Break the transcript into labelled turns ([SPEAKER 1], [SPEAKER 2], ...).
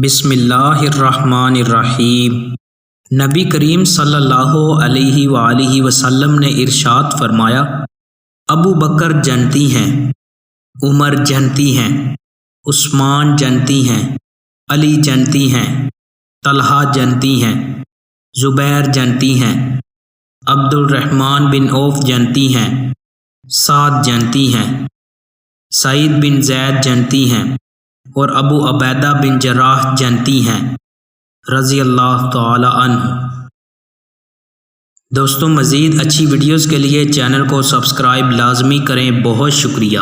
[SPEAKER 1] بسم اللہ الرحمن الرحیم۔ نبی کریم صلی اللہ علیہ وآلہ وسلم نے ارشاد فرمایا، ابو بکر جنتی ہیں، عمر جنتی ہیں، عثمان جنتی ہیں، علی جنتی ہیں، طلحہ جنتی ہیں، زبیر جنتی ہیں، عبد الرحمن بن عوف جنتی ہیں، سعد جنتی ہیں، سعید بن زید جنتی ہیں، اور ابو عبیدہ بن جراح جنتی ہیں رضی اللہ تعالی عنہ۔ دوستوں، مزید اچھی ویڈیوز کے لیے چینل کو سبسکرائب لازمی کریں۔ بہت شکریہ۔